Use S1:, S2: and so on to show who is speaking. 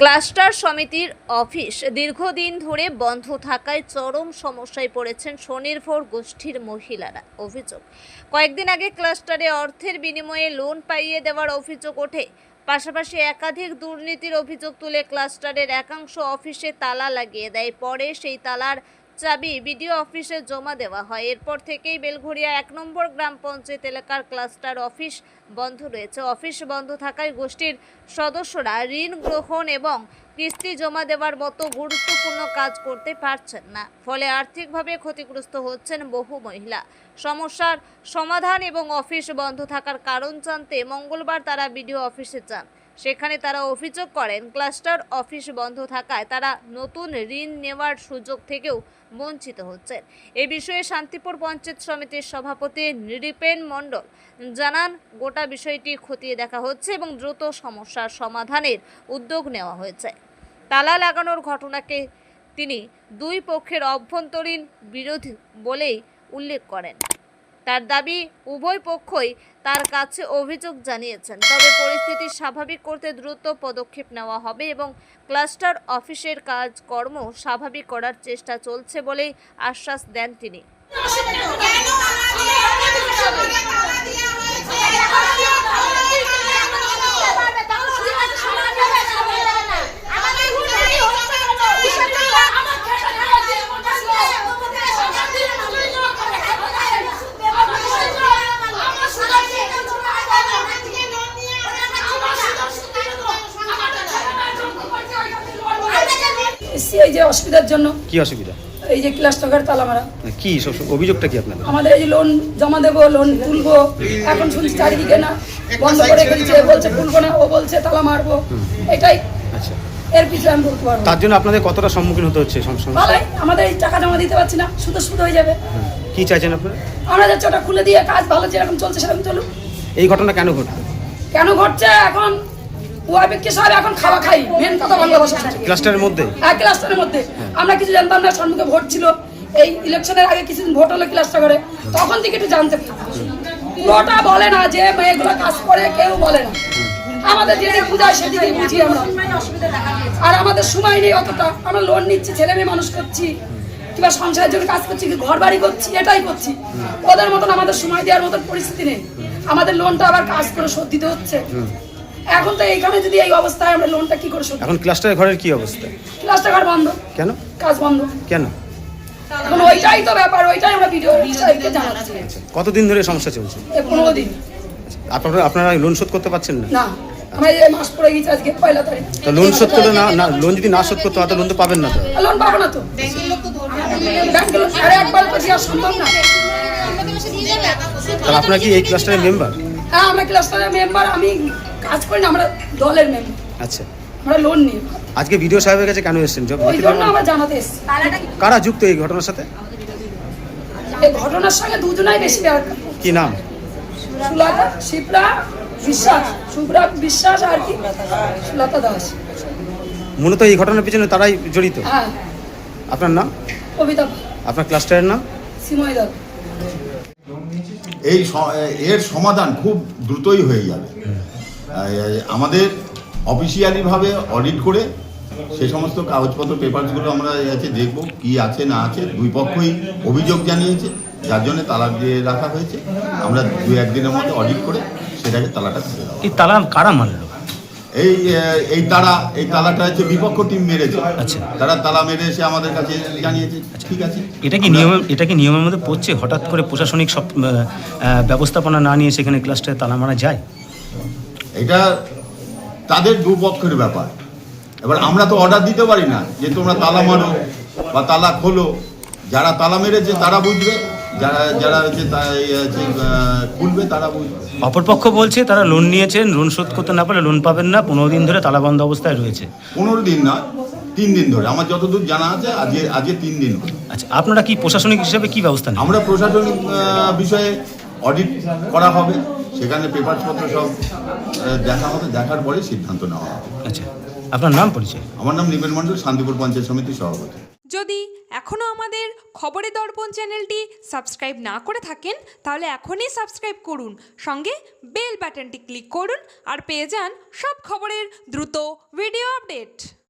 S1: Cluster সমিতির office দীর্ঘদিন ধরে বন্ধ থাকায় চরম সমস্যায় পড়েছেন স্বনির্ভর গোষ্ঠীর মহিলারা। অভিযোগ, কয়েকদিন আগে ক্লাস্টারে অর্থের বিনিময়ে লোন পাইয়ে দেওয়ার অভিযোগ ওঠে। পাশাপাশি একাধিক দুর্নীতির অভিযোগ তুলে ক্লাস্টারের একাংশ অফিসে তালা লাগিয়ে দেয়। পরে সেই তালার চাবি বিডিও অফিসে জমা দেওয়া হয়। এরপর থেকেই বেলঘরিয়া ১ নম্বর গ্রাম পঞ্চায়েত এলাকার ক্লাস্টার অফিস বন্ধ রয়েছে। অফিস বন্ধ থাকায় গোষ্ঠীর সদস্যরা ঋণ গ্রহণ এবং কিস্তি জমা দেওয়ার মতো গুরুত্বপূর্ণ কাজ করতে পারছেন না। ফলে আর্থিকভাবে ক্ষতিগ্রস্ত হচ্ছেন বহু মহিলা। সমস্যার সমাধান এবং অফিস বন্ধ থাকার কারণ জানতে মঙ্গলবার তারা বিডিও অফিসে যান। সেখানে তারা অভিযোগ করেন, ক্লাস্টার অফিস বন্ধ থাকায় তারা নতুন ঋণ নেওয়ার সুযোগ থেকেও বঞ্চিত হচ্ছেন। এ বিষয়ে শান্তিপুর পঞ্চায়েত সমিতির সভাপতি নৃপেন মণ্ডল জানান, গোটা বিষয়টি খতিয়ে দেখা হচ্ছে এবং দ্রুত সমস্যার সমাধানের উদ্যোগ নেওয়া হয়েছে। তালা লাগানোর ঘটনাকে তিনি দুই পক্ষের অভ্যন্তরীণ বিরোধী বলেই উল্লেখ করেন। তার দাবি, উভয় পক্ষই তার কাছে অভিযোগ জানিয়েছেন, তবে পরিস্থিতি স্বাভাবিক করতে দ্রুত পদক্ষেপ নেওয়া হবে এবং ক্লাস্টার অফিসের কাজকর্ম স্বাভাবিক করার চেষ্টা চলছে বলেই আশ্বাস দেন তিনি।
S2: এই যে অসুবিধার জন্য।
S3: কি অসুবিধা?
S2: এই যে ক্লাস্টার তালা মারা।
S3: কি অভিযোগটা কি আপনাদের?
S2: আমাদের এই যে লোন জমা দেবো, লোন তুলবো, এখন শুনছি চারিদিকে না বন্ধ করে গেছে, বলছে তুলবো না, ও বলছে তালা মারবো। এটাই
S3: আচ্ছা,
S2: এর পিছনে আমি বলতে পারবো।
S3: তার জন্য আপনাদের কতটা সম্মুখীন হতে হচ্ছে?
S2: ভালোই, আমাদের এই টাকা জমা দিতে পারছি না, সুদ হয়ে যাবে।
S3: কি চাইছেন আপনারা? আমরা
S2: যাচ্ছি ওটা খুলে দিয়ে কাজ ভালো যেরকম চলছে সেরকম চলুক।
S3: এই ঘটনা কেন ঘটবে?
S2: কেন ঘটছে? এখন এখন খাওয়া খাই, মেন কথা ভালোবাসা
S3: ক্লাস্টারের মধ্যে।
S2: হ্যাঁ, ক্লাস্টারের মধ্যে আমরা কিছু জানতাম না। সম্মুখে ভোট ছিল, এই ইলেকশনের আগে কিছুদিন ভোট হলো ক্লাস্টার করে, তখন থেকে একটু জানতে পুরোটা বলে না যে মেয়েগুলো কাজ করে, কেউ বলে না। আমাদের যেদিকে বুঝায় সেদিকে বুঝি আমরা, আর আমাদের সময় নেই অতটা। আমরা লোন নিচ্ছি, ছেলে মেয়ে মানুষ করছি, কিংবা সংসারের জন্য কাজ করছি, ঘর বাড়ি করছি, এটাই করছি। ওদের মতন আমাদের সময় দেওয়ার মতন পরিস্থিতি নেই। আমাদের লোনটা আবার কাজ করে শোধ দিতে হচ্ছে। এখন তো এইখানে যদি এই অবস্থায় আমরা লোনটা কি করে শোধ?
S3: এখন ক্লাস্টার ঘরের কি অবস্থা?
S2: ক্লাস্টার ঘর বন্ধ।
S3: কেন?
S2: কাজ বন্ধ।
S3: কেন?
S2: এখন ওইটাই তো ব্যাপার, ওইটাই আমরা ভিডিও সাহেবকে জানাচ্ছি।
S3: কতদিন ধরে সমস্যা চলছে?
S2: 15 দিন।
S3: আপনারা লোন শোধ করতে পারছেন না?
S2: না, আমরা এই মাস পড়ে গেছে, আজকে 1 তারিখ।
S3: তো লোন শোধ করলে না, লোন যদি না শোধ করতে হয় তো লোন তো পাবেন না। তো
S2: লোন পাবো না তো, ব্যাংকে লোন আরে একবার তো দেওয়া সম্ভব না।
S3: তাহলে আপনারা কি এই ক্লাস্টারের মেম্বার?
S2: হ্যাঁ, আমরা ক্লাস্টারের মেম্বার। আমি কাজ করি না, আমরা দলের মেম্বার।
S3: আচ্ছা,
S2: আমরা লোন নিই।
S3: আজকে ভিডিও সাহেবের কাছে কেন এসেছেন?
S2: ওই জন্য আমরা জানাতে এসেছি।
S3: কারা যুক্ত এই ঘটনার সাথে?
S2: এই ঘটনার সঙ্গে দুজনাই বেশি ব্যাপার।
S3: কি নাম?
S2: সুলতা শিপ্রা বিশ্বাস, শুভ্রা বিশ্বাস আর কি সুলতা দাস।
S3: মূলত এই ঘটনার পিছনে তারাই জড়িত।
S2: হ্যাঁ।
S3: আপনার নাম?
S2: কবিতা।
S3: আপনার ক্লাস্টারের নাম?
S2: সিময় দাস।
S4: এর সমাধান খুব দ্রুতই হয়ে যাবে। আমাদের অফিসিয়ালিভাবে অডিট করে সেই সমস্ত কাগজপত্র পেপারসগুলো আমরা দেখব কি আছে না আছে। দুই পক্ষই অভিযোগ জানিয়েছে, যার জন্য তালা দিয়ে রাখা হয়েছে। আমরা 2-1 দিনের মধ্যে অডিট করে সেটাকে তালাটা খুলে দেবো।
S3: এই তালা কারা মারলো?
S4: এই তালাটা হচ্ছে বিপক্ষ টিম মেরেছে।
S3: আচ্ছা,
S4: তারা তালা মেরে এসে আমাদের কাছে জানিয়েছে। ঠিক আছে,
S3: এটা কি নিয়মের মধ্যে পড়ছে? হঠাৎ করে প্রশাসনিক সব ব্যবস্থাপনা না নিয়ে সেখানে ক্লাস্টারে তালা মারা যায়?
S4: এটা তাদের দুপক্ষের ব্যাপার। এবার আমরা তো অর্ডার দিতে পারি না যে তোমরা তালা মারো বা তালা খোলো। যারা তালা মেরেছে তারা বুঝবে, যারা হচ্ছে খুলবে তারা বুঝবে।
S3: অপরপক্ষ বলছে তারা লোন নিয়েছেন, লোন শোধ করতে না পারলে লোন পাবেন না। 15 দিন ধরে তালা বন্ধ অবস্থায় রয়েছে।
S4: 15 দিন না, 3 দিন ধরে। আমার যতদূর জানা আছে আজকে 3 দিন।
S3: আচ্ছা, আপনারা কি প্রশাসনিক হিসেবে কি ব্যবস্থা নেন?
S4: আমরা প্রশাসনিক বিষয়ে অডিট করা হবে, সেখানে পেপারসপত্র সব দেখা হবে, দেখার পরে সিদ্ধান্ত নেওয়া হবে।
S3: আচ্ছা, আপনার নাম পরিচয়?
S4: আমার নাম নৃপেন মণ্ডল, শান্তিপুর পঞ্চায়েত সমিতির সভাপতি।
S5: যদি এখনও আমাদের খবরের দর্পণ চ্যানেলটি সাবস্ক্রাইব না করে থাকেন তাহলে এখনই সাবস্ক্রাইব করুন, সঙ্গে বেল বাটনটি ক্লিক করুন আর পেয়ে যান সব খবরের দ্রুত ভিডিও আপডেট।